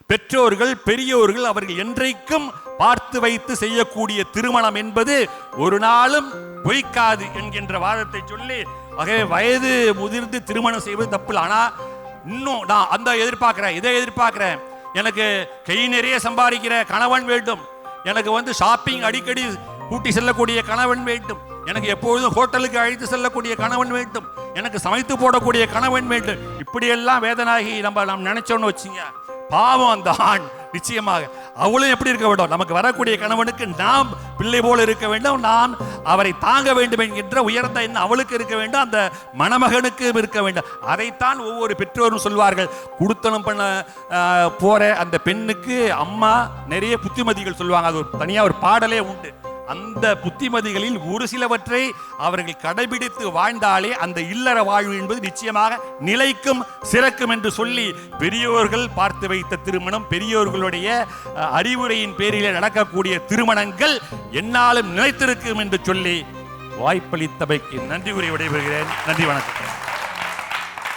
பெற்றோர்கள் பெரியோர்கள் அவர்கள் என்றைக்கும் பார்த்து வைத்து செய்யக்கூடிய திருமணம் என்பது ஒரு நாளும் பொய்க்காது என்கின்ற வாதத்தை சொல்லி, ஆகவே வயது முதிர்ந்து திருமணம் செய்வது தப்பு. ஆனா இன்னும் நான் அந்த எதிர்பார்க்கிறேன், இதை எதிர்பார்க்கிறேன். எனக்கு கை நிறைய சம்பாதிக்கிற கணவன் வேண்டும், எனக்கு ஷாப்பிங் அடிக்கடி கூட்டி செல்லக்கூடிய கணவன் வேண்டும், எனக்கு எப்பொழுதும் ஹோட்டலுக்கு அழைத்து செல்லக்கூடிய கணவன் வேண்டும், எனக்கு சமைத்து போடக்கூடிய கணவன் வேண்டும். இப்படியெல்லாம் வேதனாகி நம்ம நினைச்சோன்னு வச்சுங்க, பாவம் அந்த ஆண். நிச்சயமாக அவளும் எப்படி இருக்க வேண்டும், நமக்கு வரக்கூடிய கணவனுக்கு நாம் பிள்ளை போல இருக்க வேண்டும், நாம் அவரை தாங்க வேண்டும் என்கின்ற உயர்ந்த எண்ணம் அவளுக்கு இருக்க வேண்டும், அந்த மணமகனுக்கு இருக்க வேண்டும். அதைத்தான் ஒவ்வொரு பெற்றோரும் சொல்வார்கள். குடுத்தனம் பண்ண போற அந்த பெண்ணுக்கு அம்மா நிறைய புத்திமதிகள் சொல்லுவாங்க. அது தனியா ஒரு பாடலே உண்டு. அந்த புத்திமதிகளில் ஒரு சிலவற்றை அவர்கள் கடைபிடித்து வாழ்ந்தாலே அந்த இல்லற வாழ்வு என்பது நிச்சயமாக நிலைக்கும் சிறக்கும் என்று சொல்லி, பெரியோர்கள் பார்த்து வைத்த திருமணம், பெரியோர்களுடைய அறிவுரையின் பேரில் நடக்கக்கூடிய திருமணங்கள் என்னாலும் நிலைத்திருக்கும் என்று சொல்லி வாய்ப்பளித்தமைக்கு நன்றி கூறி விடைபெறுகிறேன். நன்றி, வணக்கம்.